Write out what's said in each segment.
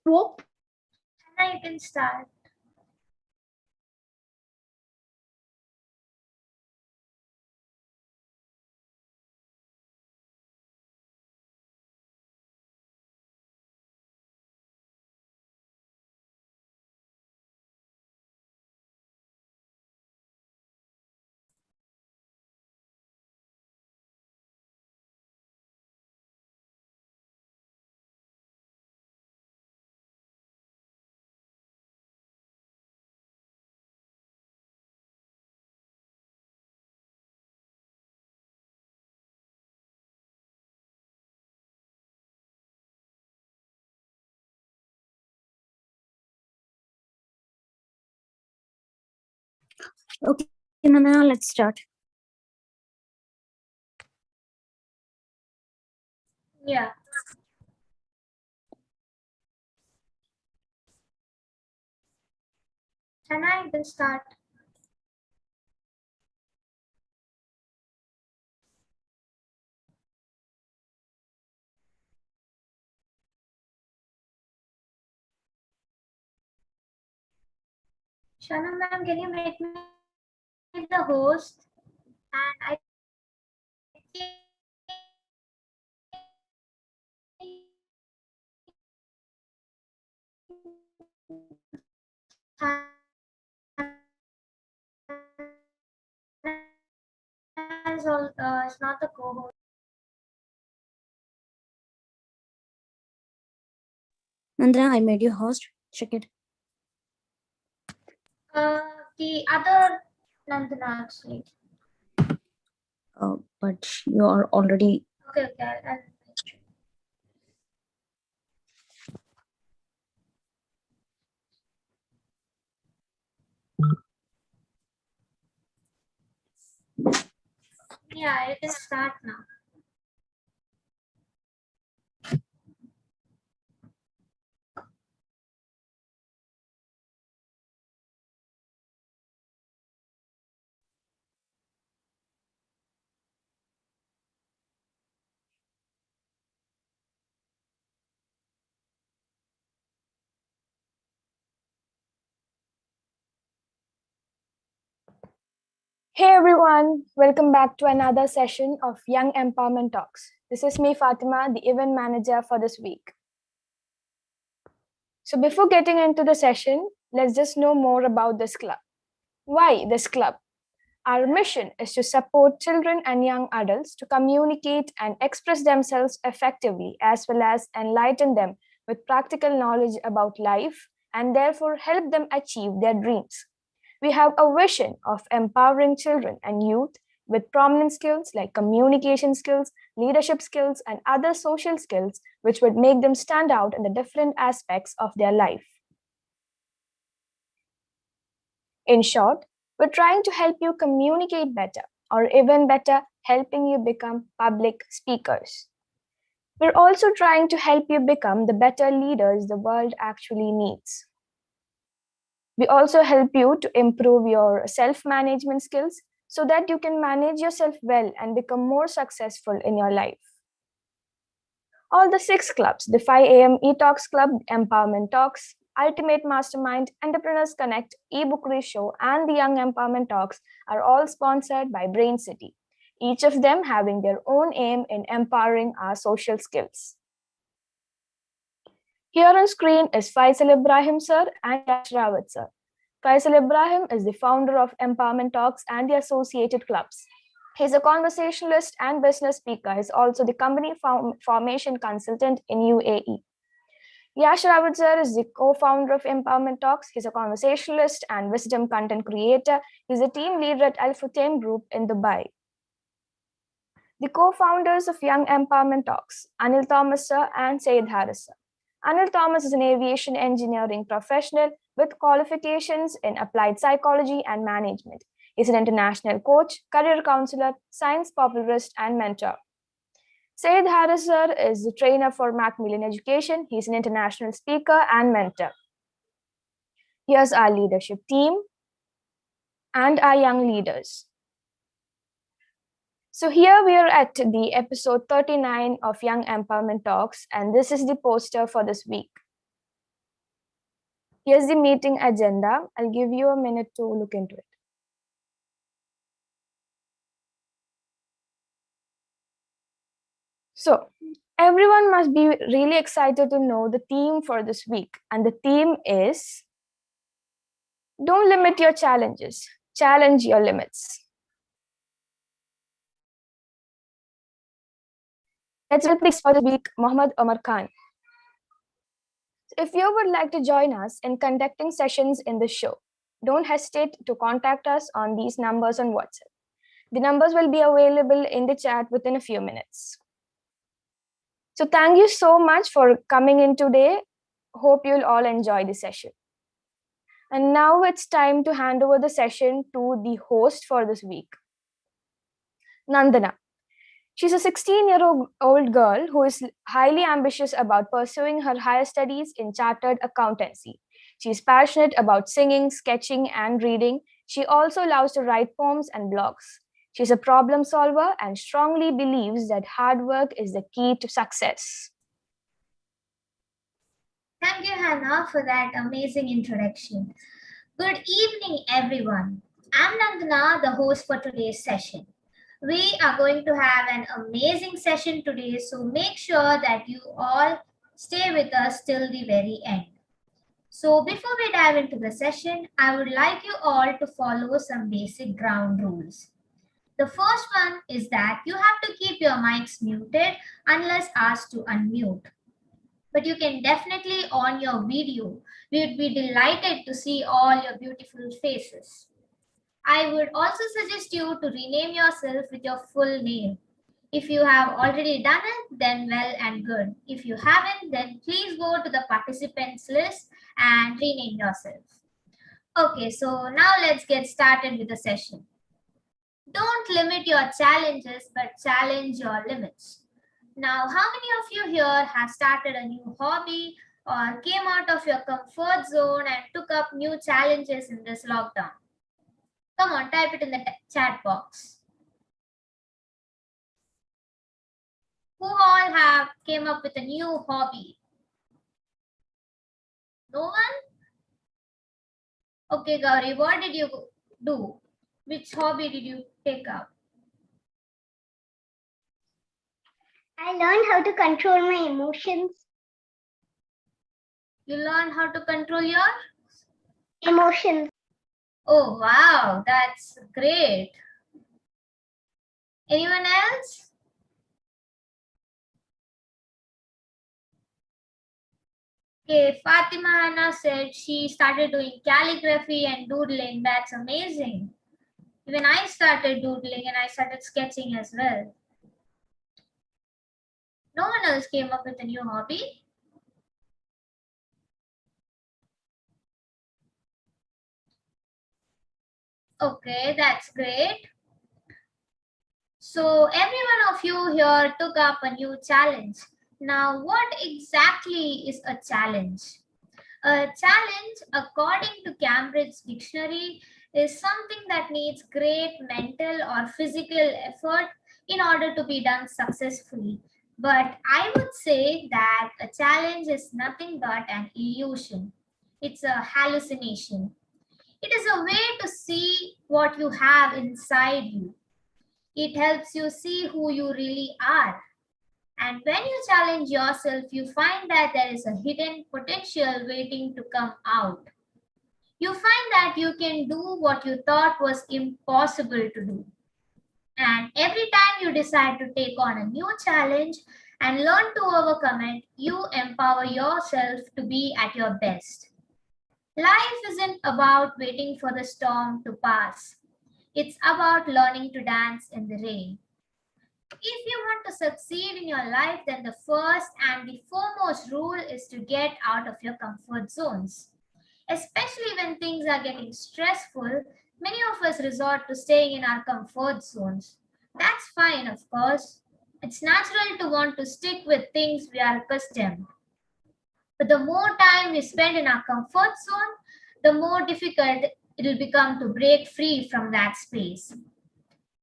Whoop. Now you can start. Okay, Nana, let's start. Yeah. Shana, you can start. Shana ma'am, can you make me the host? And I is not the co-host. Nandana, I made you host. Check it. The other Nandana actually. But you are already. Okay, I'll yeah, you can start now. Hey everyone, welcome back to another session of Young Empowerment Talks. This is me, Fatima, the event manager for this week. So before getting into the session, let's just know more about this club. Why this club? Our mission is to support children and young adults to communicate and express themselves effectively, as well as enlighten them with practical knowledge about life and therefore help them achieve their dreams. We have a vision of empowering children and youth with prominent skills like communication skills, leadership skills, and other social skills, which would make them stand out in the different aspects of their life. In short, we're trying to help you communicate better, or even better, helping you become public speakers. We're also trying to help you become the better leaders the world actually needs. We also help you to improve your self-management skills so that you can manage yourself well and become more successful in your life. All the 6 clubs, the 5 a.m. e-talks club, Empowerment Talks, Ultimate Mastermind, Entrepreneurs Connect, eBook Show, and the Young Empowerment Talks are all sponsored by Brain City, each of them having their own aim in empowering our social skills. Here on screen is Faisal Ibrahim sir and Yash Rawat sir. Faisal Ibrahim is the founder of Empowerment Talks and the associated clubs. He's a conversationalist and business speaker. He's also the company formation consultant in UAE. Yash Rawat sir is the co-founder of Empowerment Talks. He's a conversationalist and wisdom content creator. He's a team leader at Al Futtaim Group in Dubai. The co-founders of Young Empowerment Talks, Anil Thomas sir and Sayed Harris sir. Anil Thomas is an aviation engineering professional with qualifications in applied psychology and management. He's an international coach, career counselor, science popularist, and mentor. Sayed Harris sir is the trainer for Macmillan Education. He's an international speaker and mentor. Here's our leadership team and our young leaders. So here we are at the episode 39 of Young Empowerment Talks, and this is the poster for this week. Here's the meeting agenda. I'll give you a minute to look into it. So, everyone must be really excited to know the theme for this week. And the theme is don't limit your challenges, challenge your limits. Let's welcome the guest for this week, Mohammad Omar Khan. If you would like to join us in conducting sessions in the show, don't hesitate to contact us on these numbers on WhatsApp. The numbers will be available in the chat within a few minutes. So thank you so much for coming in today. Hope you'll all enjoy the session. And now it's time to hand over the session to the host for this week, Nandana. She's a 16-year-old girl who is highly ambitious about pursuing her higher studies in chartered accountancy. She's passionate about singing, sketching, and reading. She also loves to write poems and blogs. She's a problem solver and strongly believes that hard work is the key to success. Thank you, Hannah, for that amazing introduction. Good evening, everyone. I'm Nandana, the host for today's session. We are going to have an amazing session today, so make sure that you all stay with us till the very end. So before we dive into the session, I would like you all to follow some basic ground rules. The first one is that you have to keep your mics muted unless asked to unmute. But you can definitely on your video. We would be delighted to see all your beautiful faces. I would also suggest you to rename yourself with your full name. If you have already done it, then well and good. If you haven't, then please go to the participants list and rename yourself. Okay, so now let's get started with the session. Don't limit your challenges, but challenge your limits. Now, how many of you here have started a new hobby or came out of your comfort zone and took up new challenges in this lockdown? Come on, type it in the chat box. Who all have came up with a new hobby? No one? Okay, Gauri, what did you do? Which hobby did you take up? I learned how to control my emotions. You learned how to control your Emotions. Oh, wow, that's great. Anyone else? Okay, Fatima Hannah said she started doing calligraphy and doodling. That's amazing. Even I started doodling and I started sketching as well. No one else came up with a new hobby? Okay, that's great. So every one of you here took up a new challenge. Now, what exactly is a challenge? A challenge, according to Cambridge Dictionary, is something that needs great mental or physical effort in order to be done successfully. But I would say that a challenge is nothing but an illusion. It's a hallucination. It is a way to see what you have inside you. It helps you see who you really are. And when you challenge yourself, you find that there is a hidden potential waiting to come out. You find that you can do what you thought was impossible to do. And every time you decide to take on a new challenge and learn to overcome it, you empower yourself to be at your best. Life isn't about waiting for the storm to pass. It's about learning to dance in the rain. If you want to succeed in your life, then the first and the foremost rule is to get out of your comfort zones. Especially when things are getting stressful, many of us resort to staying in our comfort zones. That's fine, of course. It's natural to want to stick with things we are accustomed. But the more time we spend in our comfort zone, the more difficult it will become to break free from that space.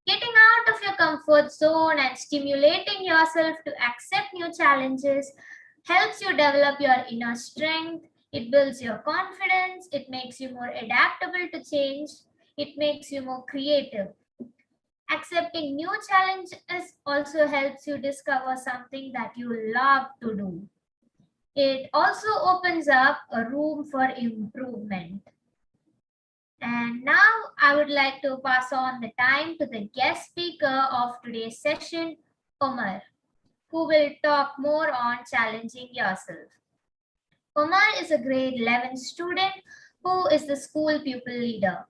Getting out of your comfort zone and stimulating yourself to accept new challenges helps you develop your inner strength, It builds your confidence, it makes you more adaptable to change, it makes you more creative. Accepting new challenges also helps you discover something that you love to do. It also opens up a room for improvement. And now I would like to pass on the time to the guest speaker of today's session, Omar, who will talk more on challenging yourself. Omar is a grade 11 student who is the school pupil leader.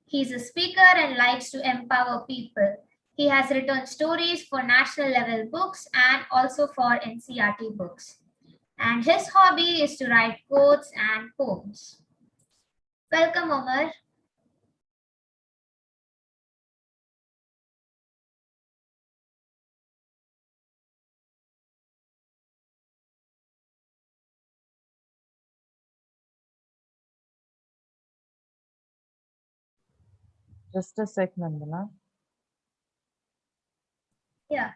He's a speaker and likes to empower people. He has written stories for national level books and also for NCRT books. And his hobby is to write quotes and poems. Welcome, Omar. Just a sec, Nandana. Yeah.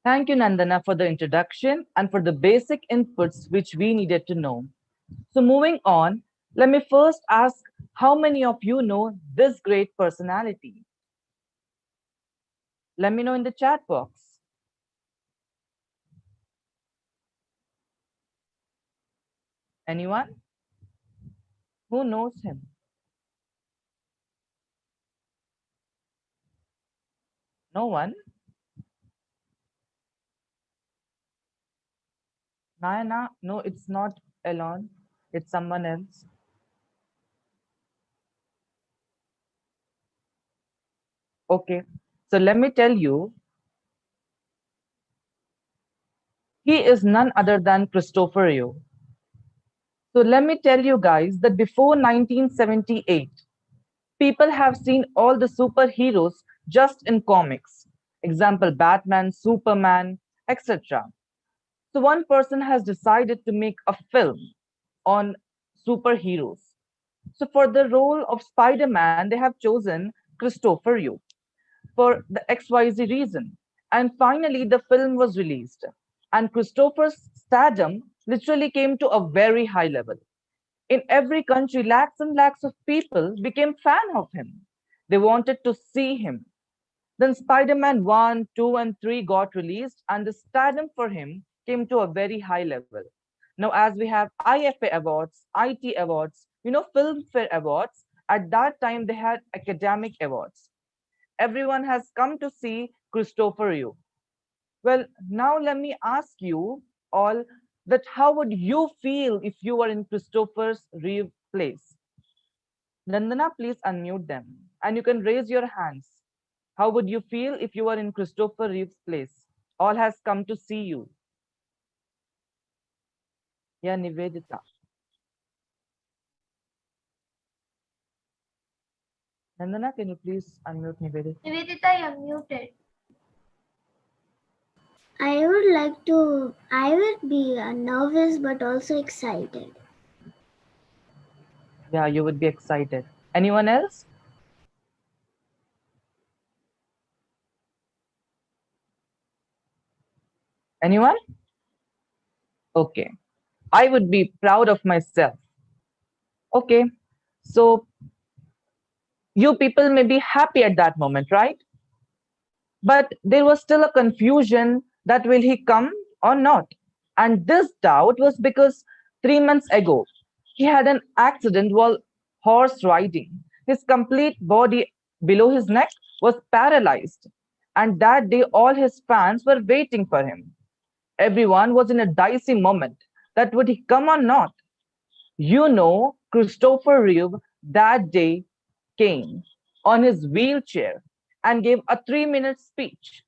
Thank you, Nandana, for the introduction and for the basic inputs which we needed to know. So moving on, let me first ask how many of you know this great personality? Let me know in the chat box. Anyone? Who knows him? No one? Nayana? No, it's not Elon. It's someone else. Okay, so let me tell you, he is none other than Cristoforo. So let me tell you guys that before 1978, people have seen all the superheroes just in comics. Example, Batman, Superman, etc. So one person has decided to make a film on superheroes. So for the role of Spider-Man, they have chosen Christopher Yu for the XYZ reason. And finally, the film was released. And Christopher's stardom literally came to a very high level. In every country, lakhs and lakhs of people became fan of him. They wanted to see him. Then Spider-Man 1, 2, and 3 got released, and the stardom for him came to a very high level. Now, as we have IFA awards, IT awards, Filmfare awards, at that time they had academic awards. Everyone has come to see Christopher Yu. Well, now let me ask you all that how would you feel if you were in Christopher's Reeve place? Nandana, please unmute them. And you can raise your hands. How would you feel if you were in Christopher Reeve's place? All has come to see you. Yeah, Nivedita. Nandana, can you please unmute Nivedita? Nivedita, you're muted. I would be nervous but also excited. Yeah, you would be excited. Anyone else? Anyone? Okay. I would be proud of myself. Okay. So you people may be happy at that moment, right? But there was still a confusion that will he come or not? And this doubt was because 3 months ago, he had an accident while horse riding. His complete body below his neck was paralyzed. And that day, all his fans were waiting for him. Everyone was in a dicey moment that would he come or not? Christopher Reeve that day came on his wheelchair and gave a 3 minute speech.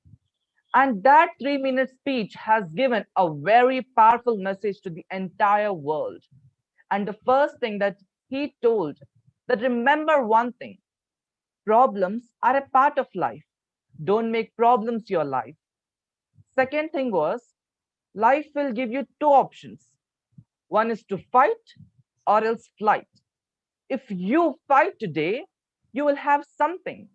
And that 3 minute speech has given a very powerful message to the entire world. And the first thing that he told that remember one thing, problems are a part of life. Don't make problems your life. Second thing was, life will give you two options. One is to fight or else flight. If you fight today, you will have something.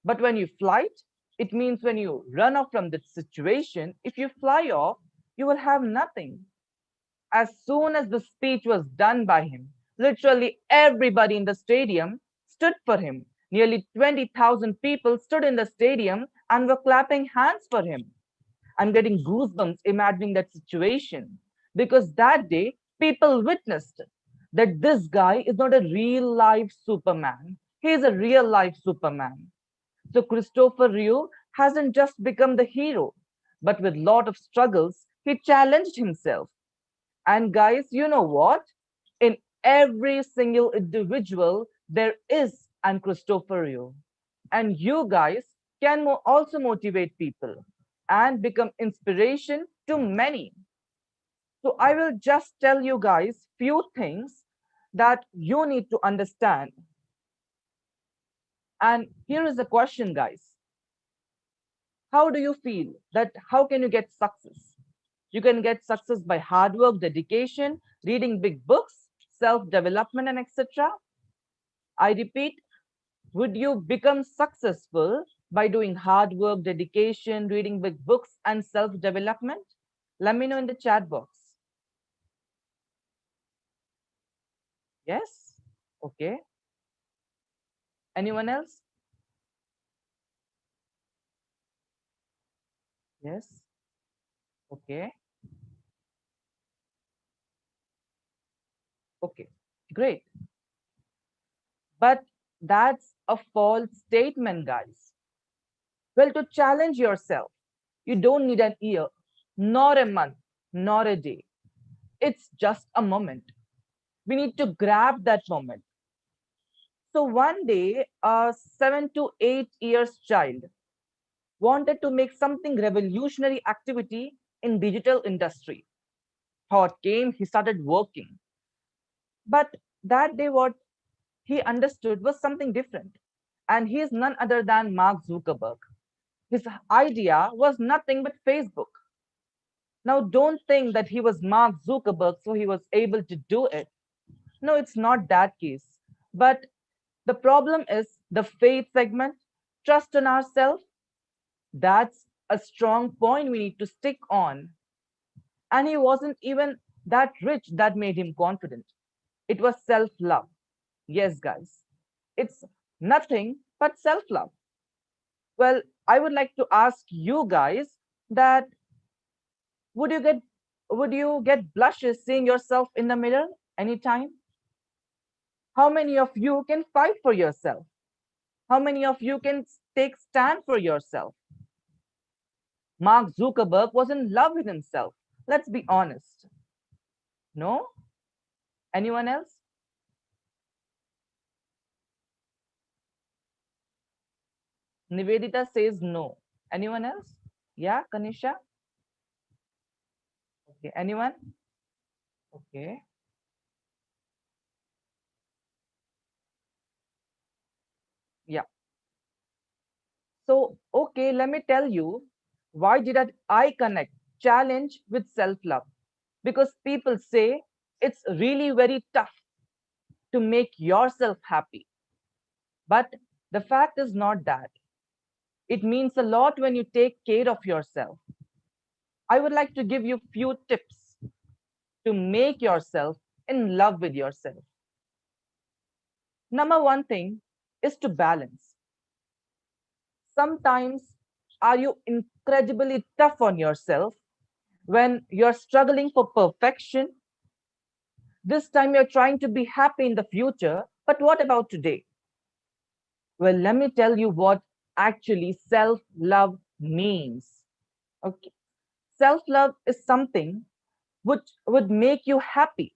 But when you flight, it means when you run off from the situation, if you fly off, you will have nothing. As soon as the speech was done by him, literally everybody in the stadium stood for him. Nearly 20,000 people stood in the stadium and were clapping hands for him. I'm getting goosebumps imagining that situation because that day people witnessed that this guy is not a real life Superman. He is a real life Superman. So Christopher Reeve hasn't just become the hero, but with lot of struggles, he challenged himself. And guys, you know what? In every single individual, there is an Christopher Reeve. And you guys can also motivate people and become inspiration to many. So I will just tell you guys few things that you need to understand. And here is the question, guys. How do you feel that how can you get success? You can get success by hard work, dedication, reading big books, self-development, and etc. I repeat, would you become successful by doing hard work, dedication, reading big books, and self-development? Let me know in the chat box. Yes? Okay. Anyone else? Yes? Okay. Okay. Great. But that's a false statement, guys. Well, to challenge yourself, you don't need an year, nor a month, nor a day. It's just a moment. We need to grab that moment. So one day, a 7 to 8 years child wanted to make something revolutionary activity in digital industry. Thought came, he started working. But that day, what he understood was something different. And he is none other than Mark Zuckerberg. His idea was nothing but Facebook. Now, don't think that he was Mark Zuckerberg, so he was able to do it. No, it's not that case. But the problem is the faith segment, trust in ourselves. That's a strong point we need to stick on. And he wasn't even that rich that made him confident. It was self love. Yes, guys, it's nothing but self love. Well, I would like to ask you guys that would you get would you get blushes seeing yourself in the mirror anytime? How many of you can fight for yourself? How many of you can take stand for yourself? Mark Zuckerberg was in love with himself. Let's be honest. No? Anyone else? Nivedita says no. Anyone else? Yeah, Kanisha? Okay, anyone? Okay. Yeah. So, okay, let me tell you why did I connect challenge with self-love? Because people say it's really very tough to make yourself happy. But the fact is not that. It means a lot when you take care of yourself. I would like to give you few tips to make yourself in love with yourself. Number one thing is to balance. Sometimes are you incredibly tough on yourself when you're struggling for perfection? This time you're trying to be happy in the future, but what about today? Well, let me tell you what actually self-love means. Okay. Self-love is something which would make you happy,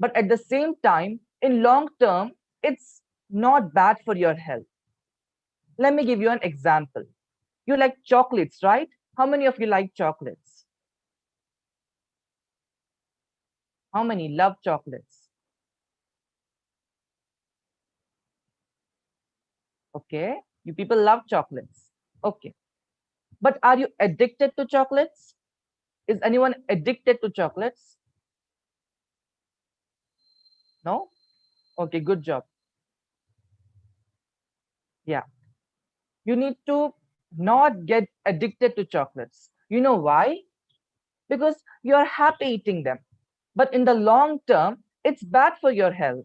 but at the same time, in long term, it's not bad for your health. Let me give you an example. You like chocolates, right? How many of you like chocolates? How many love chocolates? Okay, you people love chocolates. Okay. But are you addicted to chocolates? Is anyone addicted to chocolates? No? Okay, good job. Yeah. You need to not get addicted to chocolates. You know why? Because you're happy eating them. But in the long term, it's bad for your health.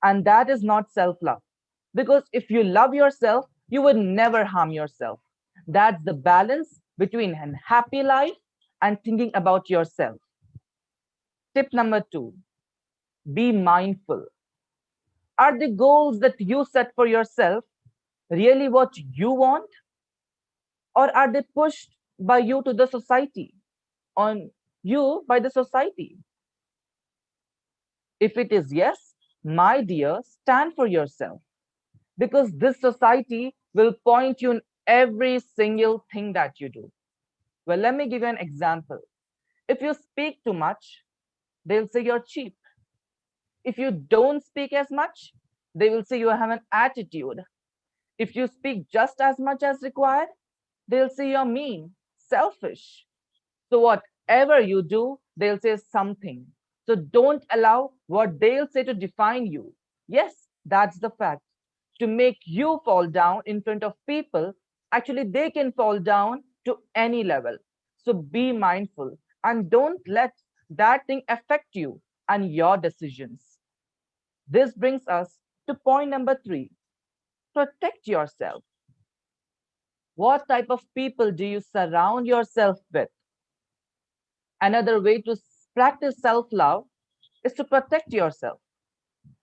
And that is not self-love. Because if you love yourself, you would never harm yourself. That's the balance between a happy life and thinking about yourself. Tip number 2, be mindful. Are the goals that you set for yourself really what you want? Or are they pushed by you to the society, on you by the society? If it is yes, my dear, stand for yourself, because this society will point you in every single thing that you do. Well, let me give you an example. If you speak too much, they'll say you're cheap. If you don't speak as much, they will say you have an attitude. If you speak just as much as required, they'll say you're mean, selfish. So whatever you do, they'll say something. So don't allow what they'll say to define you. Yes, that's the fact. To make you fall down in front of people, actually they can fall down to any level. So be mindful and don't let that thing affect you and your decisions. This brings us to point number 3. Protect yourself. What type of people do you surround yourself with? Another way to practice self-love is to protect yourself.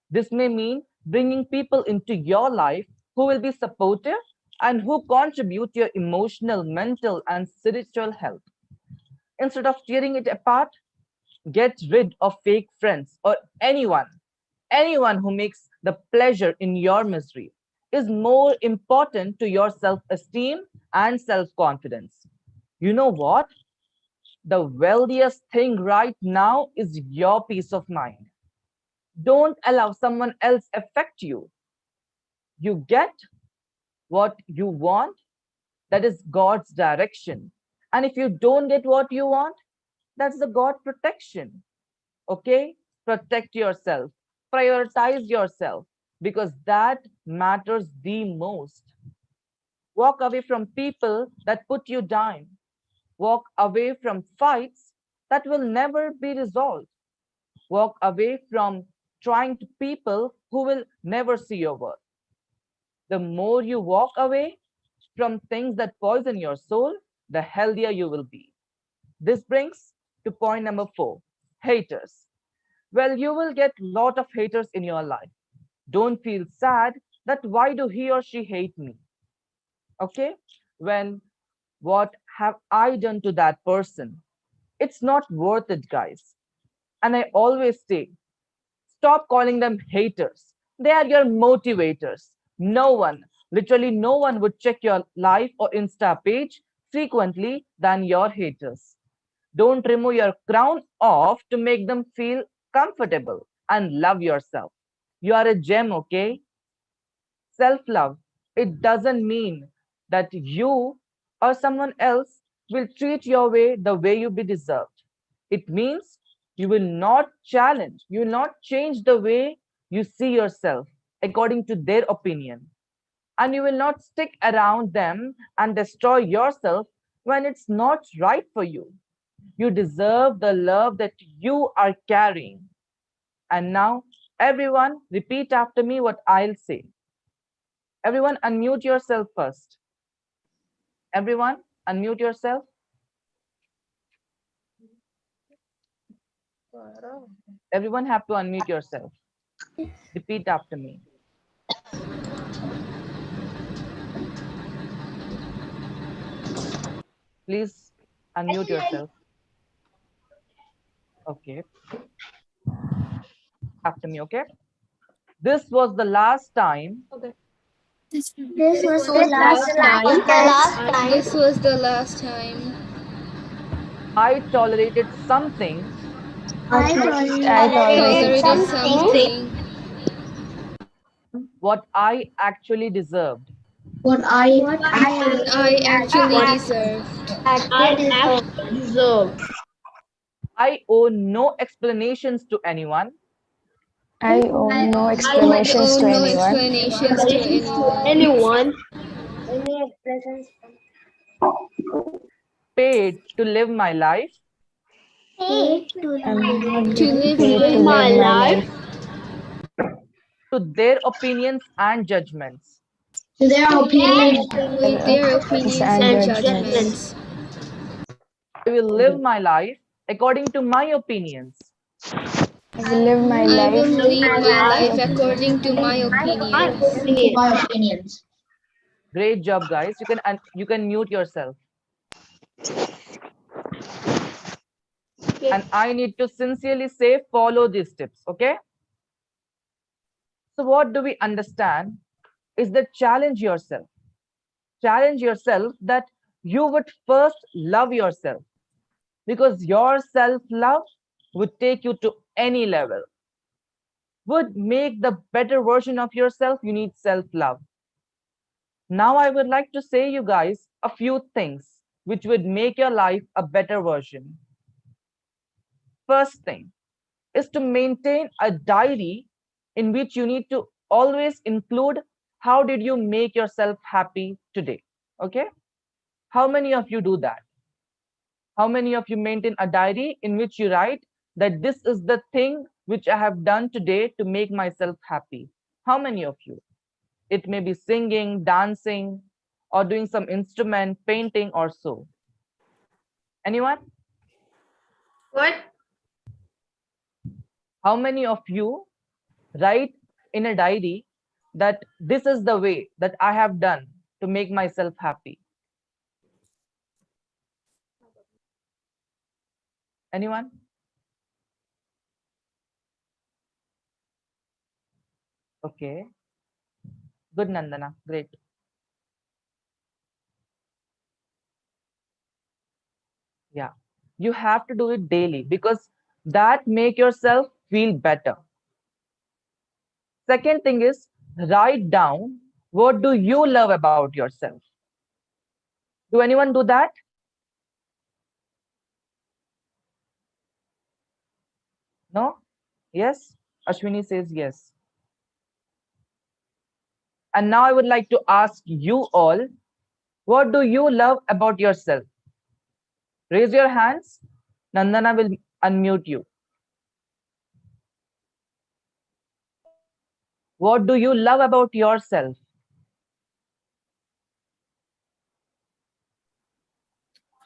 This may mean bringing people into your life who will be supportive and who contribute to your emotional, mental, and spiritual health. Instead of tearing it apart, get rid of fake friends or anyone who makes the pleasure in your misery is more important to your self-esteem and self-confidence. You know what? The wealthiest thing right now is your peace of mind. Don't allow someone else affect you. You get what you want, that is God's direction. And if you don't get what you want, that's the God protection. Okay? Protect yourself, prioritize yourself, because that matters the most. Walk away from people that put you down. Walk away from fights that will never be resolved. Walk away from trying to people who will never see your worth. The more you walk away from things that poison your soul, the healthier you will be. This brings to point number 4, haters. Well, you will get a lot of haters in your life. Don't feel sad that why do he or she hate me? Okay? When what have I done to that person? It's not worth it, guys. And I always say, stop calling them haters. They are your motivators. No one, literally no one would check your life or Insta page frequently than your haters. Don't remove your crown off to make them feel comfortable, and love yourself. You are a gem, okay? Self-love, it doesn't mean that you or someone else will treat your way the way you be deserved. It means you will not challenge, you will not change the way you see yourself according to their opinion. And you will not stick around them and destroy yourself when it's not right for you. You deserve the love that you are carrying. And now, everyone, repeat after me what I'll say. Everyone, unmute yourself first. Everyone, unmute yourself. Everyone have to unmute yourself. Repeat after me. Please unmute yourself. Okay. After me, okay? This was the last time This was the last time. This was the last time I tolerated something I tolerated tolerated something what I actually deserved. What I actually deserved. I owe no explanations to anyone. I owe no I explanations owe to no anyone. explanations to anyone. Paid to live my life. Paid to I'm To live paid to my live my life To their opinions and judgments. to their opinions with with their opinions opinions and and judgments. judgments. I will live my life according to my opinions. I will live my I will life live my life according according to my opinions. Great job, guys. You can mute yourself. And I need to sincerely say, follow these tips, okay? So what do we understand is that challenge yourself. Challenge yourself that you would first love yourself, because your self-love would take you to any level. Would make the better version of yourself, you need self-love. Now I would like to say you guys a few things which would make your life a better version. First thing is to maintain a diary in which you need to always include how did you make yourself happy today. Okay, how many of you do that? How many of you maintain a diary in which you write that this is the thing which I have done today to make myself happy? How many of you? It may be singing, dancing, or doing some instrument, painting, or so. Anyone? What? How many of you write in a diary that this is the way that I have done to make myself happy? Anyone? Okay. Good, Nandana. Great. Yeah. You have to do it daily because that make yourself feel better. Second thing is write down what do you love about yourself. Do anyone do that? No? Yes? Ashwini says yes. And now I would like to ask you all, what do you love about yourself? Raise your hands. Nandana will unmute you. What do you love about yourself?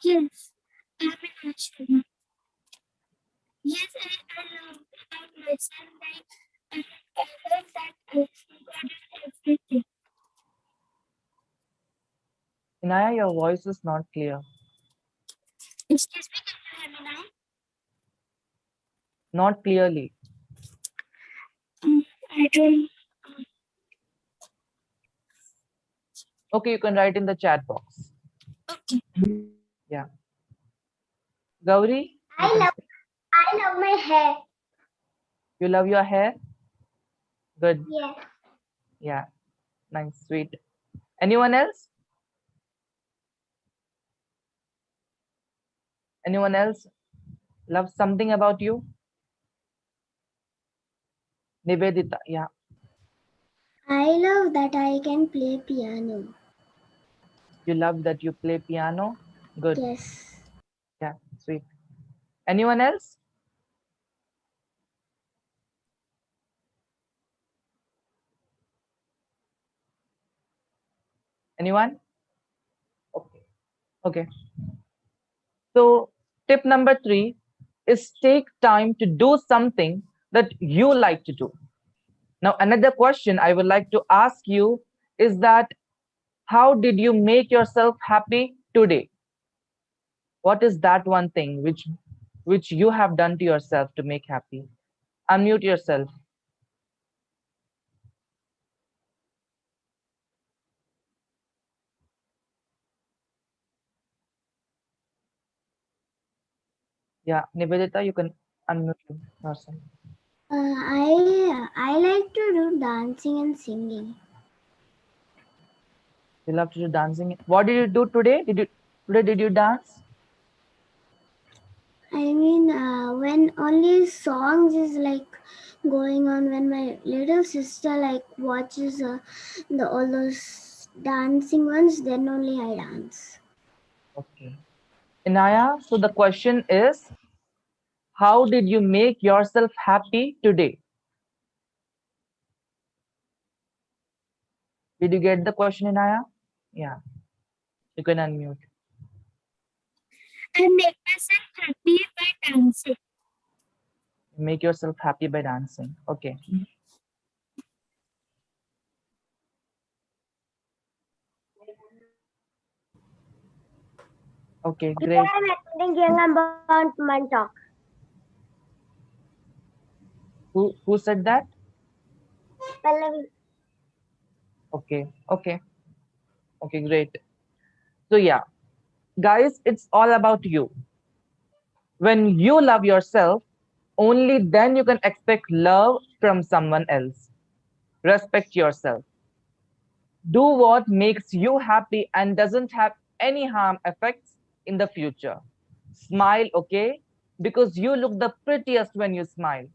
Yes, I'm an astronaut. Yes, I love about myself. I love that I am good at everything. Inaya, your voice is not clear. Excuse me, can you hear me now? Not clearly. I don't. Okay, you can write in the chat box. Okay. Yeah. Gauri? I love my hair. You love your hair? Good. Yes. Yeah. Nice, sweet. Anyone else? Anyone else love something about you? Nivedita, yeah. I love that I can play piano. You love that you play piano? Good. Yes. Yeah, sweet. Anyone else? Anyone? Okay. Okay. So tip number 3 is take time to do something that you like to do. Now, another question I would like to ask you is that how did you make yourself happy today? What is that one thing which you have done to yourself to make happy? Unmute yourself. Yeah, Nivedita, you can unmute yourself. I like to do dancing and singing. You love to do dancing. What did you do today? Did you dance? I mean, when only songs is like going on, when my little sister like watches all those dancing ones, then only I dance. Okay. Inaya, so the question is, how did you make yourself happy today? Did you get the question, Inaya? Yeah, you can unmute. I make myself happy by dancing. Make yourself happy by dancing. Okay. Okay, great. I'm attending young empowerment talk. Who said that? Pallavi. Okay, okay, okay, great. So yeah, guys, it's all about you. When you love yourself, only then you can expect love from someone else. Respect yourself. Do what makes you happy and doesn't have any harm effects in the future. Smile, okay? Because you look the prettiest when you smile.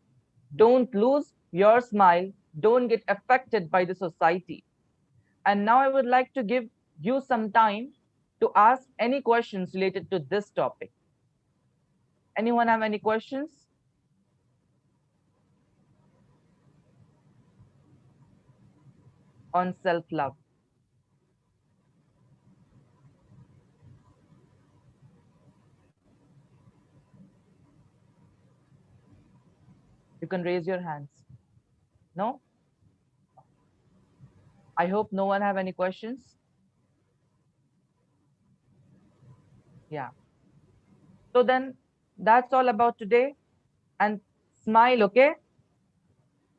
Don't lose your smile. Don't get affected by the society. And now I would like to give you some time to ask any questions related to this topic. Anyone have any questions on self-love? You can raise your hands. No? I hope no one have any questions. Yeah. So then that's all about today. And smile, okay?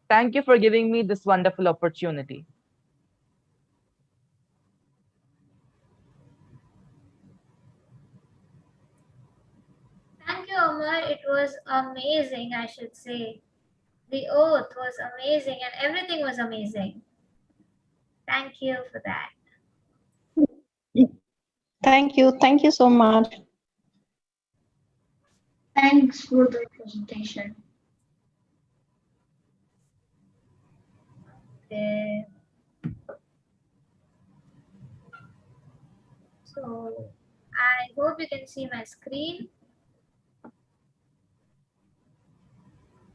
Thank you for giving me this wonderful opportunity. Thank you, Amar. It was amazing, I should say. The oath was amazing and everything was amazing. Thank you for that. Thank you. Thank you so much. Thanks for the presentation. Okay. So I hope you can see my screen.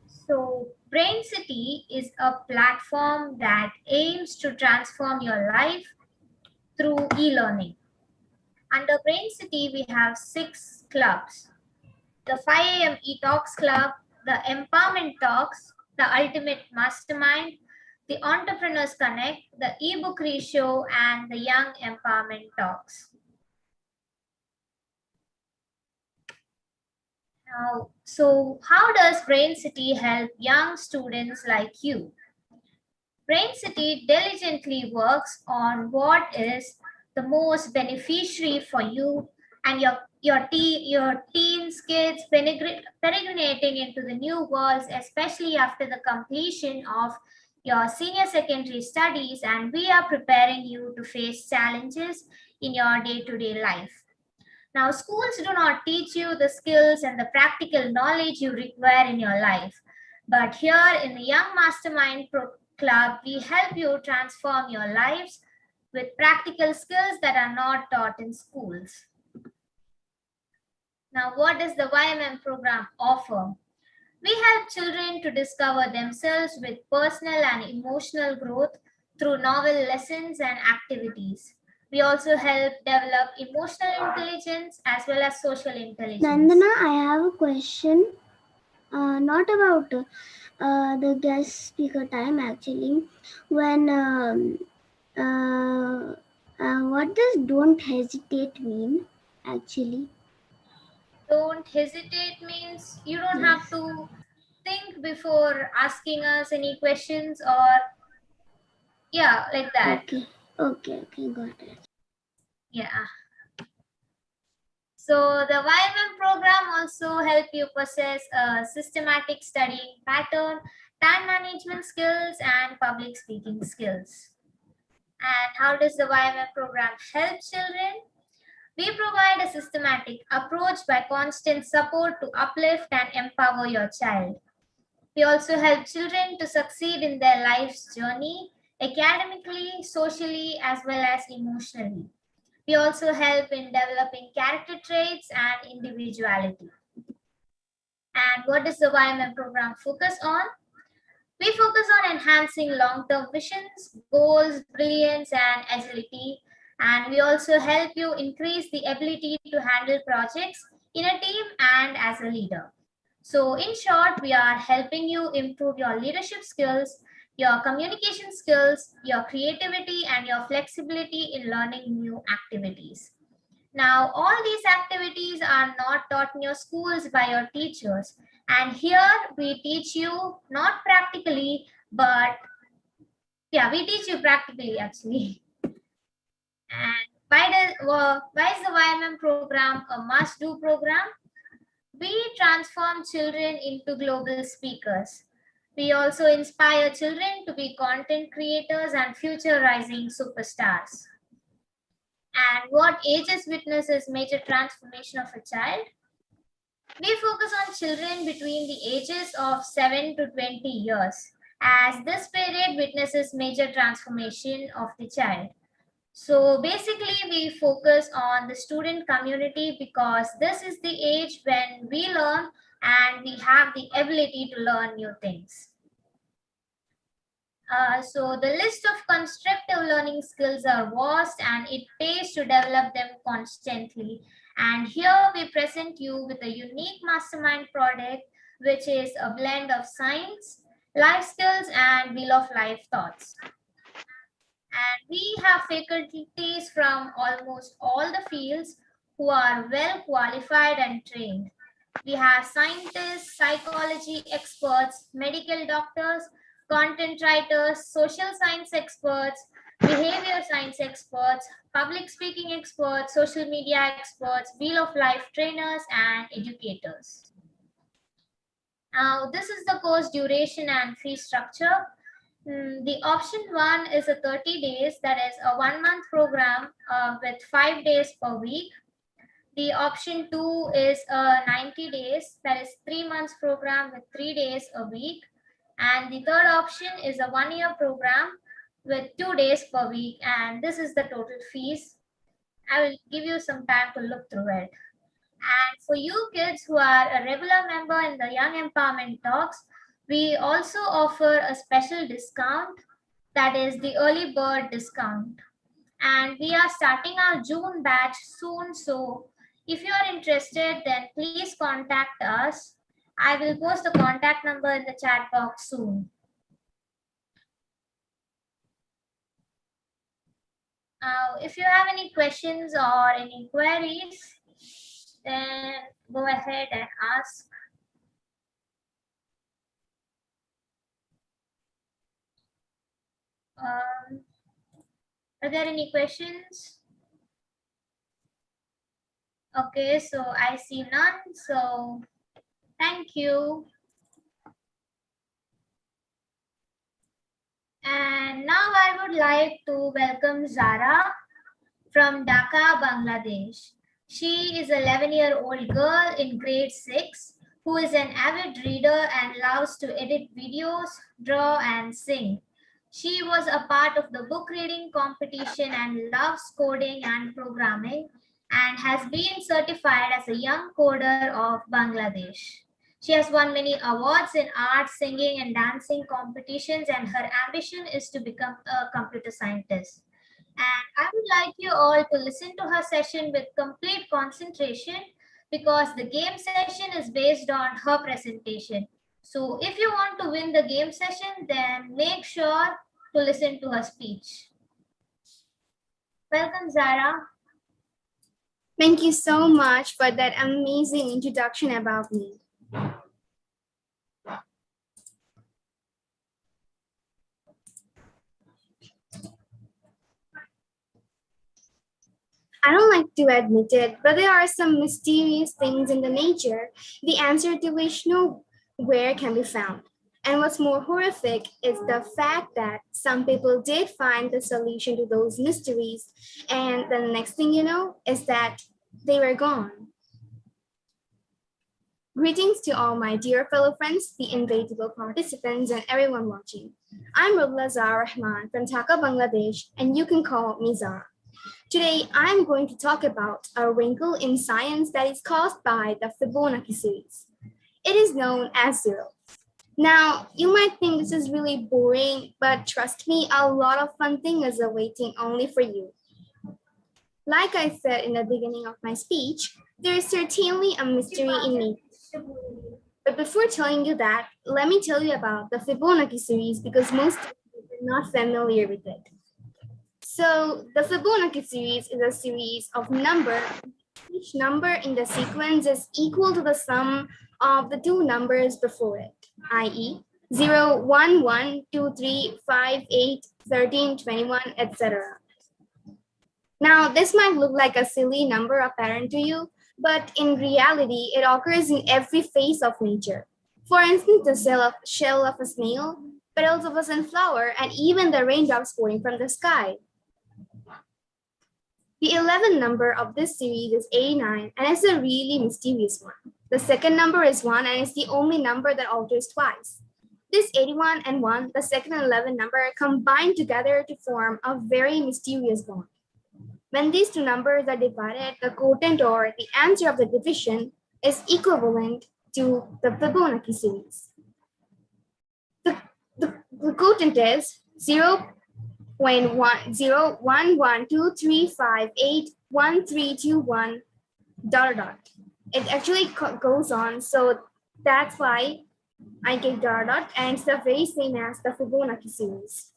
So Brain City is a platform that aims to transform your life through e-learning. Under Brain City, we have 6 clubs. The 5 a.m. e-talks club, the Empowerment Talks, the Ultimate Mastermind, the Entrepreneurs Connect, the ebook ratio, and the Young Empowerment Talks. Now, so how does Brain City help young students like you? Brain City diligently works on what is the most beneficiary for you and your teens, kids peregrinating into the new worlds, especially after the completion of your senior secondary studies, and we are preparing you to face challenges in your day-to-day life. Now, schools do not teach you the skills and the practical knowledge you require in your life. But here in the Young Mastermind Club, we help you transform your lives with practical skills that are not taught in schools. Now, what does the YMM program offer? We help children to discover themselves with personal and emotional growth through novel lessons and activities. We also help develop emotional intelligence as well as social intelligence. Nandana, I have a question. Not about the guest speaker time actually. When what does "don't hesitate" mean actually? Don't hesitate means you don't have to think before asking us any questions or yeah, like that. Okay, got it. Yeah. So the YMM program also help you possess a systematic studying pattern, time management skills, and public speaking skills. And how does the YMM program help children? We provide a systematic approach by constant support to uplift and empower your child. We also help children to succeed in their life's journey, academically, socially, as well as emotionally. We also help in developing character traits and individuality. And what does the YMM program focus on? We focus on enhancing long-term visions, goals, brilliance, and agility. And we also help you increase the ability to handle projects in a team and as a leader. So in short, we are helping you improve your leadership skills, your communication skills, your creativity, and your flexibility in learning new activities. Now, all these activities are not taught in your schools by your teachers. And here we teach you not practically, but we teach you practically actually. And why is the YMM program a must-do program? We transform children into global speakers. We also inspire children to be content creators and future rising superstars. And what ages witnesses major transformation of a child? We focus on children between the ages of 7 to 20 years, as this period witnesses major transformation of the child. So basically, we focus on the student community because this is the age when we learn and we have the ability to learn new things. So the list of constructive learning skills are vast and it pays to develop them constantly. And here we present you with a unique mastermind product, which is a blend of science, life skills, and wheel of life thoughts. And we have faculties from almost all the fields who are well qualified and trained. We have scientists, psychology experts, medical doctors, content writers, social science experts, behavior science experts, public speaking experts, social media experts, wheel of life trainers, and educators. Now, this is the course duration and fee structure. The option 1 is a 30 days, that is a 1-month program with 5 days per week. The option 2 is a 90 days, that is 3 months program with 3 days a week. And the third option is a 1-year program with 2 days per week. And this is the total fees. I will give you some time to look through it. And for you kids who are a regular member in the Young Empowerment Talks, we also offer a special discount, that is the early bird discount. And we are starting our June batch soon. So if you are interested, then please contact us. I will post the contact number in the chat box soon. If you have any questions or any queries, then go ahead and ask. Are there any questions? Okay, so I see none. So thank you. And now I would like to welcome Zara from Dhaka, Bangladesh. She is an 11-year-old girl in grade 6 who is an avid reader and loves to edit videos, draw, and sing. She was a part of the book reading competition and loves coding and programming and has been certified as a young coder of Bangladesh. She has won many awards in art, singing, and dancing competitions, and her ambition is to become a computer scientist. And I would like you all to listen to her session with complete concentration because the game session is based on her presentation. So if you want to win the game session, then make sure to listen to her speech. Welcome, Zara. Thank you so much for that amazing introduction about me. I don't like to admit it, but there are some mysterious things in the nature, the answer to which nowhere can be found. And what's more horrific is the fact that some people did find the solution to those mysteries, and the next thing you know is that they were gone. Greetings to all my dear fellow friends, the inevitable participants, and everyone watching. I'm Zara Rahman from Dhaka, Bangladesh, and you can call me Zara. Today, I'm going to talk about a wrinkle in science that is caused by the Fibonacci series. It is known as zero. Now, you might think this is really boring, but trust me, a lot of fun things is awaiting only for you. Like I said in the beginning of my speech, there is certainly a mystery in me. But before telling you that, let me tell you about the Fibonacci series because most of you are not familiar with it. So the Fibonacci series is a series of numbers. Each number in the sequence is equal to the sum of the two numbers before it, i.e. 0, 1, 1, 2, 3, 5, 8, 13, 21, etc. Now, this might look like a silly number apparent to you, but in reality, it occurs in every phase of nature. For instance, the shell of a snail, petals of a sunflower, and even the raindrops pouring from the sky. The 11th number of this series is 89, and it's a really mysterious one. The second number is 1, and it's the only number that alters twice. This 81 and 1, the second and 11th number, combine together to form a very mysterious bond. When these two numbers are divided, the quotient or the answer of the division is equivalent to the Fibonacci series. The quotient is 0.1, 0, It actually goes on, so that's why I get ... and it's the very same as the Fibonacci series.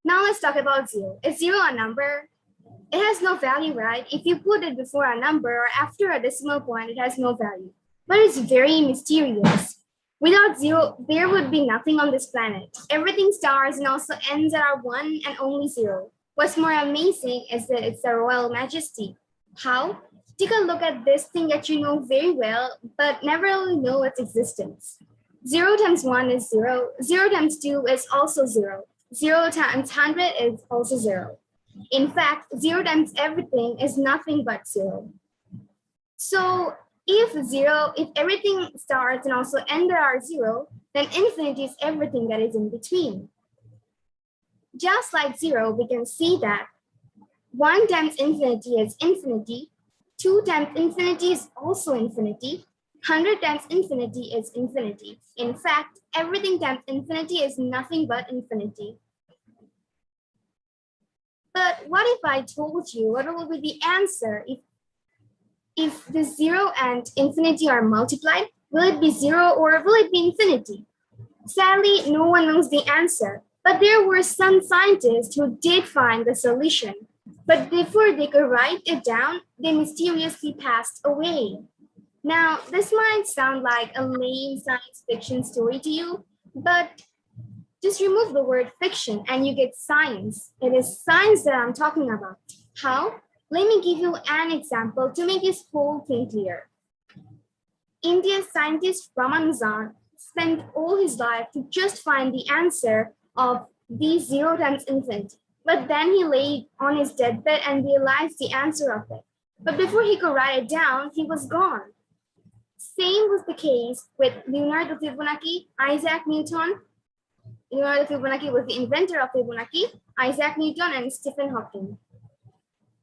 Now let's talk about 0. Is 0 a number? It has no value, right? If you put it before a number or after a decimal point, it has no value. But it's very mysterious. Without 0, there would be nothing on this planet. Everything starts and also ends at our 1 and only 0. What's more amazing is that it's a royal majesty. How? Take a look at this thing that you know very well, but never really know its existence. 0 times 1 is 0. 0 times 2 is also 0. 0 times 100 is also 0. In fact, 0 times everything is nothing but 0. So if everything starts and also ends at our 0, then infinity is everything that is in between. Just like 0, we can see that 1 times infinity is infinity, 2 times infinity is also infinity, 100 times infinity is infinity. In fact, everything times infinity is nothing but infinity. But what if I told you what will be the answer if the 0 and infinity are multiplied? Will it be 0 or will it be infinity? Sadly, no one knows the answer, but there were some scientists who did find the solution. But before they could write it down, they mysteriously passed away. Now, this might sound like a lame science fiction story to you, but just remove the word fiction and you get science. It is science that I'm talking about. How? Let me give you an example to make this whole thing clear. India's scientist Ramanuzan spent all his life to just find the answer of the 0 times infinity. But then he lay on his deathbed and realized the answer of it. But before he could write it down, he was gone. Same was the case with Leonardo Fibonacci, Isaac Newton. Leonardo Fibonacci was the inventor of Fibonacci, Isaac Newton, and Stephen Hawking.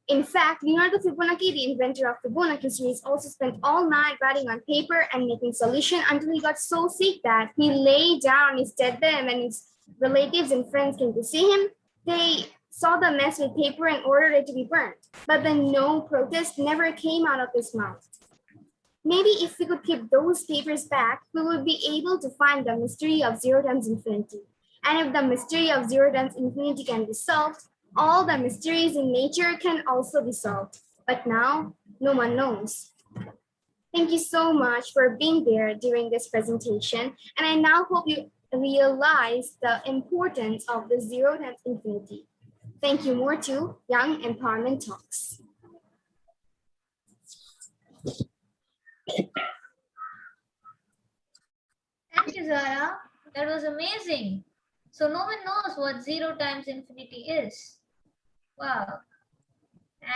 In fact, Leonardo Fibonacci, the inventor of Fibonacci series, also spent all night writing on paper and making solution until he got so sick that he lay down on his deathbed, and when his relatives and friends came to see him, they saw the mess with paper and ordered it to be burnt. But then no protest never came out of his mouth. Maybe if we could keep those papers back, we would be able to find the mystery of 0 times infinity. And if the mystery of 0 times infinity can be solved, all the mysteries in nature can also be solved. But now, no one knows. Thank you so much for being there during this presentation. And I now hope you realize the importance of the 0 times infinity. Thank you. More to Young Empowerment Talks. Thank you, Zara. That was amazing. So no one knows what 0 times infinity is. Wow. And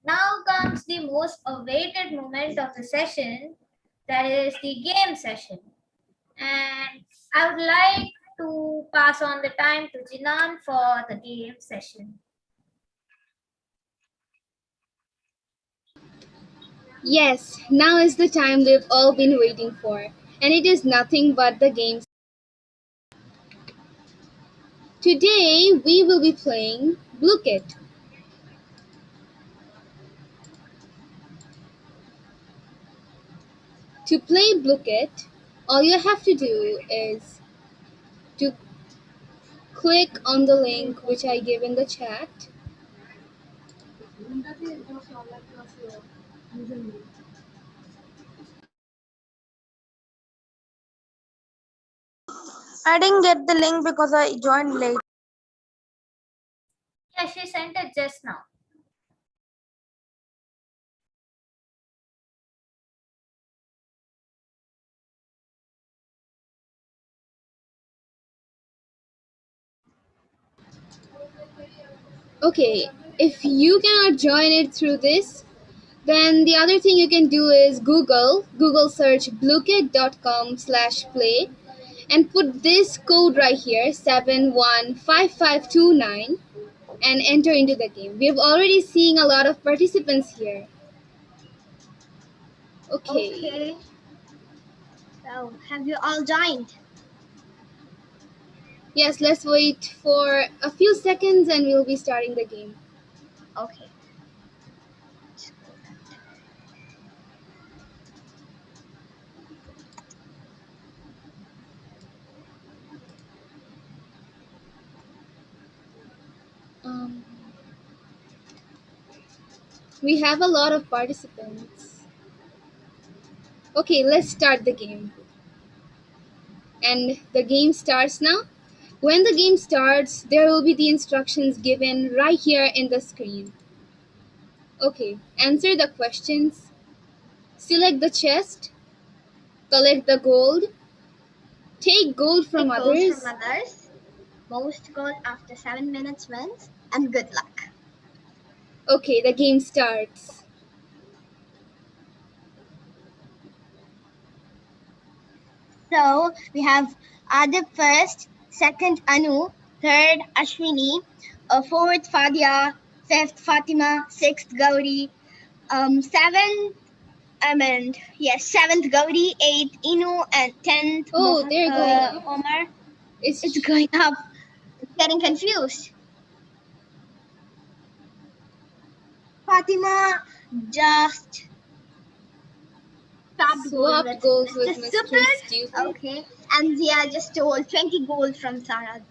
now comes the most awaited moment of the session, that is the game session. And I would like to pass on the time to Jinan for the game session. Yes, now is the time we've all been waiting for, and it is nothing but the games. Today we will be playing Look It. To play Look It, all you have to do is to click on the link which I give in the chat. I didn't get the link because I joined late. Yeah, she sent it just now. Okay, if you cannot join it through this, then the other thing you can do is Google search bluekit.com/play and put this code right here 715529 and enter into the game. We've already seen a lot of participants here. Okay. So, have you all joined? Yes, let's wait for a few seconds and we'll be starting the game. Okay. We have a lot of participants. Okay, let's start the game. And the game starts now. When the game starts, there will be the instructions given right here in the screen. Okay, answer the questions. Select the chest. Collect the gold. Take gold from Take others. gold from others. Most gold after 7 minutes wins. And good luck. Okay, the game starts. So, we have Adib first, second Anu, third Ashwini, fourth Fadia, fifth Fatima, sixth Gauri, seventh seventh Gauri, eighth Inu, and 10th Oh, they're going up. Omar. It's It's going up. It's getting confused. Fatima just swapped goals with Mr. Mr. Super. Stupid. Okay, and Zia just stole 20 gold from Zara.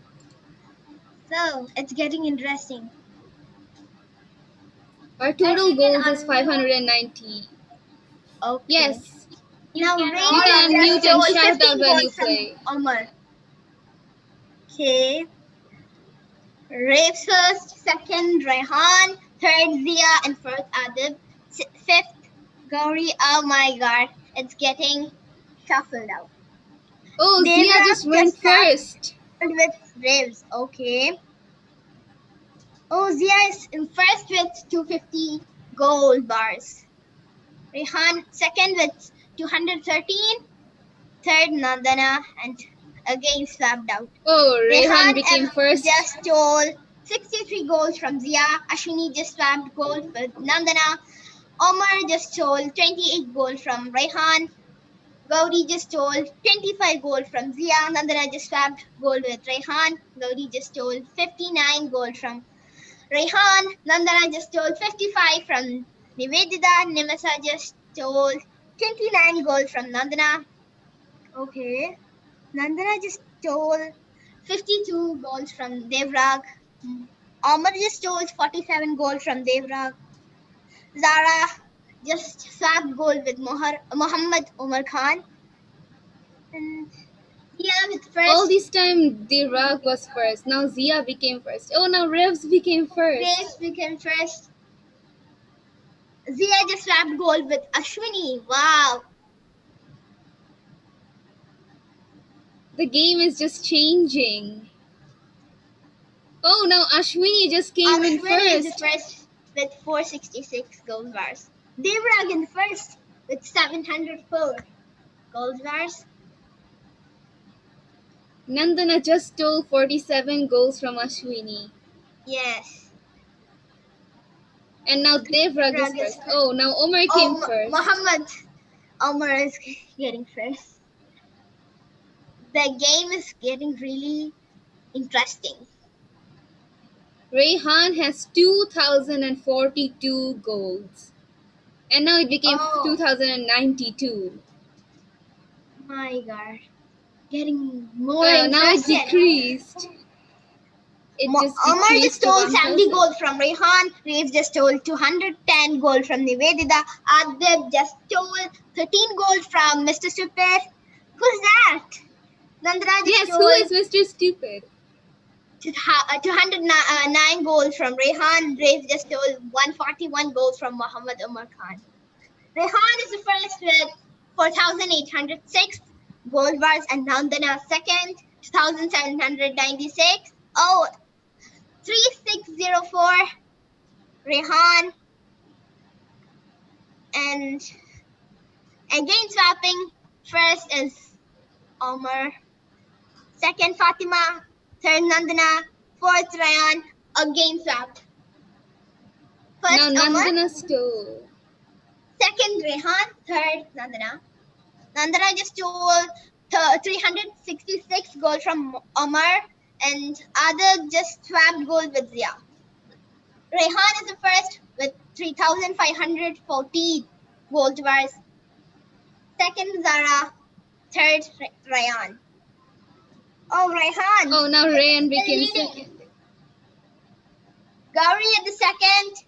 So it's getting interesting. Our total you can goals is unmute. 590. Okay. Yes. Now can Ray You can just unmute stole and shout 15 out when you gold from play. Omar. Okay. Rave's first, second Rehan, third Zia, and fourth Adib, fifth Gauri. Oh my god, it's getting shuffled out. Oh, Zia Devra just went started first. with Raves. Okay. Oh, Zia is in first with 250 gold bars. Rehan second with 213. Third Nandana, and again swapped out. Oh, Rehan became and first. just stole 63 goals from Zia. Ashwini just swapped gold with Nandana. Omar just stole 28 gold from Rehan. Gauri just stole 25 gold from Zia. Nandana just swapped gold with Rehan. Gauri just stole 59 gold from Rehan. Nandana just stole 55 from Nivedita. Nimasa just stole 29 gold from Nandana. Okay. Nandana just stole 52 goals from Devrag. Omar just stole 47 goals from Devrag. Zara just swapped gold with Muhammad Umar Khan. And Zia with first. All this time, the Rag was first. Now Zia became first. Oh, now Revs became first. Grace became first. Zia just swapped gold with Ashwini. Wow. The game is just changing. Oh, now Ashwini just came in Ashwini is the first. first with 466 gold bars. Devrag in first with 704 gold bars. Nandana just stole 47 goals from Ashwini. Yes. And now Devrag is first. Oh, now Omar came first. Muhammad Omar is getting first. The game is getting really interesting. Rayhan has 2,042 goals. And now it became 2,092. My God. Getting more Now it interesting. decreased. It just Omar decreased just stole to 70 1,000. gold from Rehan. Reif just stole 210 gold from Nivedita. Adib just stole 13 gold from Mr. Stupid. Who's that? Nandana just Yes, stole who is Mr. Stupid? 209 goals from Rehan. Reif just stole 141 goals from Muhammad Umar Khan. Rehan is the first with 4,806 gold bars and Nandana second, 2,796. Oh, 3604 Rehan, and again swapping. First is Omar, second Fatima, third Nandana, fourth Rayan. Again swapped. First Now Omar, Nandana stole. second Rehan, third Nandana. Nandana just stole 366 gold from Omar, and Adil just swapped gold with Zia. Rehan is the first with 3,540 gold bars. Second, Zara. Third, Rayan. Oh, Rayhan. Oh, now Rayan Still became leading. second. Gauri at the second.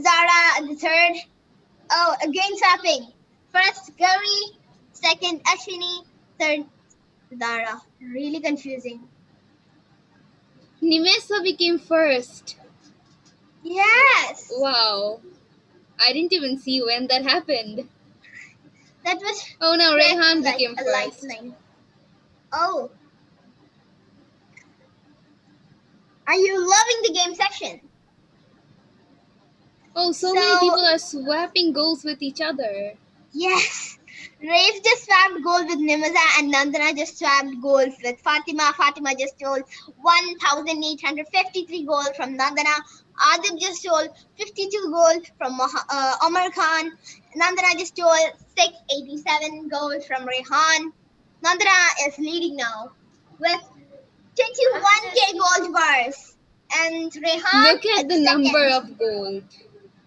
Zara at the third. Oh, again swapping. First, Gauri. Second, Ashwini. Third, Zara. Really confusing. Nimesa became first. Yes. Wow. I didn't even see when that happened. That was. Oh, now Rayhan like became a first. lightning. Oh. Are you loving the game session? Oh, so many people are swapping goals with each other. Yes. Rafe just swapped gold with Nimiza and Nandana just swapped gold with Fatima. Fatima just stole 1,853 gold from Nandana. Adib just stole 52 gold from Omar Khan. Nandana just stole 687 gold from Rehan. Nandana is leading now with 21k gold bars. And Rehan Look at the second. number of gold.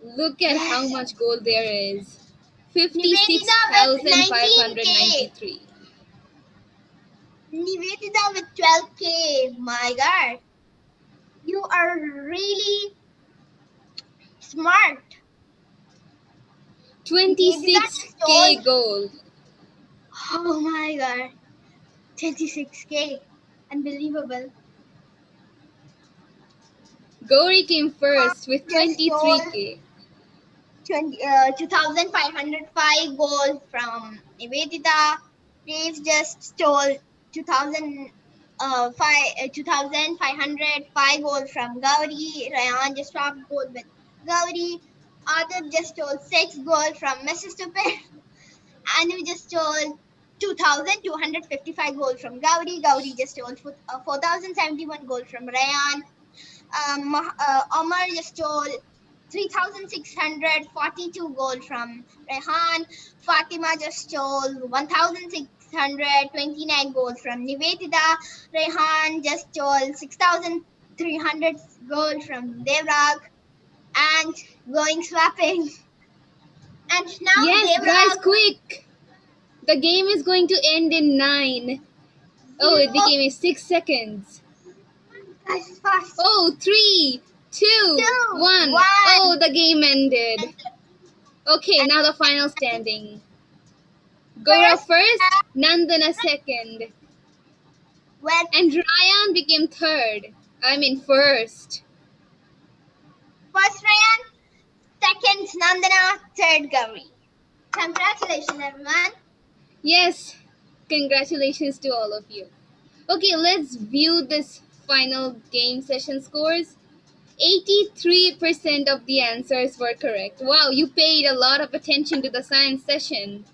Look at how much gold there is. 56,593. Nivedita with 12k. My God. You are really smart. 26k gold. Oh my God. 26k. Unbelievable. Gauri came first with 23k. 2,505 gold from Nivedita. Reeves just stole 2,505 gold from Gauri. Rayan just swapped gold with Gauri. Adib just stole 6 gold from Mrs. Stupid. Anu just stole 2,255 gold from Gauri. Gauri just stole 4,071 gold from Rayan. Omar just stole 3,642 gold from Rehan. Fatima just stole 1,629 gold from Nivedita. Rehan just stole 6,300 gold from Devrag. And going swapping. And now Yes, Devrag. guys, quick! The game is going to end in 9. Oh, it became 6 seconds. Fast. Oh, 3, 2, 1. Oh, the game ended. Okay, now the final standing. Gaurav first, Nandana second. And Ryan became third. I mean first. First Ryan, second Nandana, third Gauri. Congratulations, everyone. Yes, Congratulations to all of you. Okay, let's view this final game session scores. 83% of the answers were correct. Wow, you paid a lot of attention to the science session.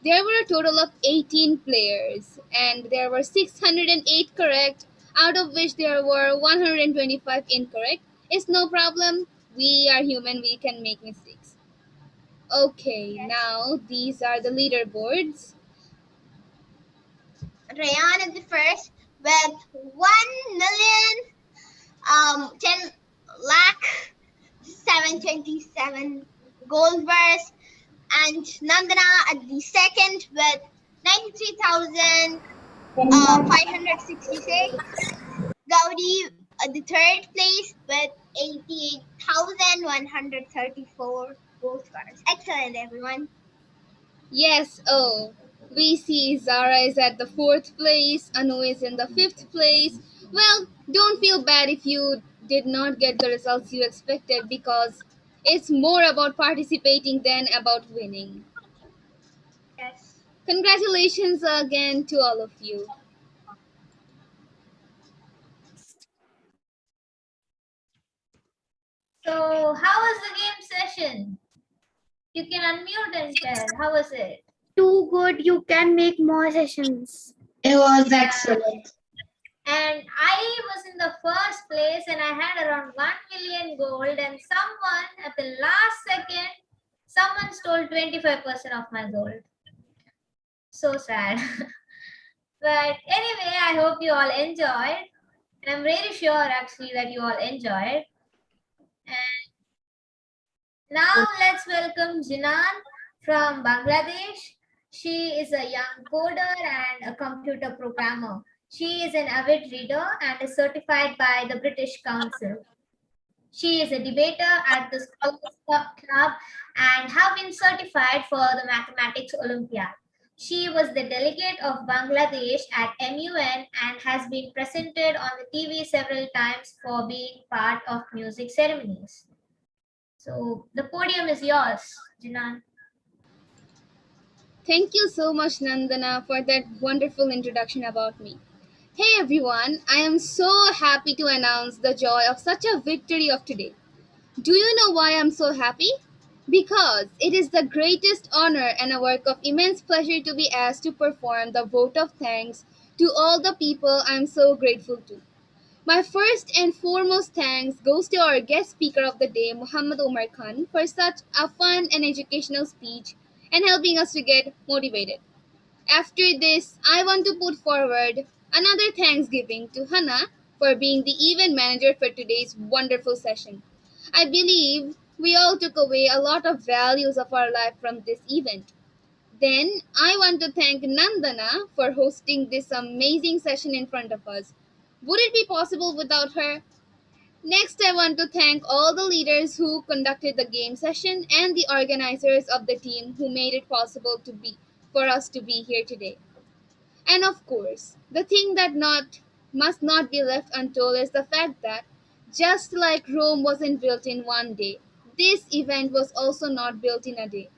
There were a total of 18 players, and there were 608 correct, out of which there were 125 incorrect. It's no problem. We are human, we can make mistakes. Okay, now these are the leaderboards. Rayan is the first with 1,010 lakh 727 gold bars, and Nandana at the second with 93,566. Gaudi at the third place with 88,134 gold bars. Excellent, everyone. Yes, oh. We see Zara is at the 4th place, Anu is in the 5th place. Well, don't feel bad if you did not get the results you expected, because it's more about participating than about winning. Yes. Congratulations again to all of you. So, how was the game session? You can unmute and tell. How was it? Too good. You can make more sessions. It was excellent. And I was in the first place and I had around 1 million gold, and someone at the last second, someone stole 25% of my gold. So sad. But anyway, I hope you all enjoyed. And I'm really sure actually that you all enjoyed. And now let's welcome Jinan from Bangladesh. She is a young coder and a computer programmer. She is an avid reader and is certified by the British Council. She is a debater at the Scholars Club and have been certified for the Mathematics Olympiad. She was the delegate of Bangladesh at MUN and has been presented on the TV several times for being part of music ceremonies. So the podium is yours, Jinan. Thank you so much, Nandana, for that wonderful introduction about me. Hey everyone, I am so happy to announce the joy of such a victory of today. Do you know why I'm so happy? Because it is the greatest honor and a work of immense pleasure to be asked to perform the vote of thanks to all the people I'm so grateful to. My first and foremost thanks goes to our guest speaker of the day, Muhammad Omar Khan, for such a fun and educational speech and helping us to get motivated. After this, I want to put forward another thanksgiving to Hannah for being the event manager for today's wonderful session. I believe we all took away a lot of values of our life from this event. Then, I want to thank Nandana for hosting this amazing session in front of us. Would it be possible without her? Next, I want to thank all the leaders who conducted the game session and the organizers of the team who made it possible for us to be here today. And of course, the thing that must not be left untold is the fact that just like Rome wasn't built in one day, this event was also not built in a day.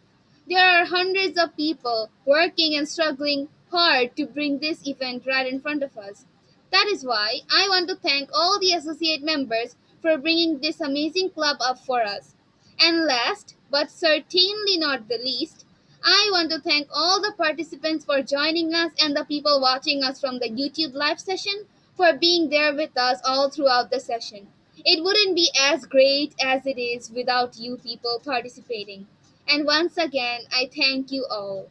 There are hundreds of people working and struggling hard to bring this event right in front of us. That is why I want to thank all the associate members for bringing this amazing club up for us. And last, but certainly not the least, I want to thank all the participants for joining us and the people watching us from the YouTube live session for being there with us all throughout the session. It wouldn't be as great as it is without you people participating. And once again, I thank you all.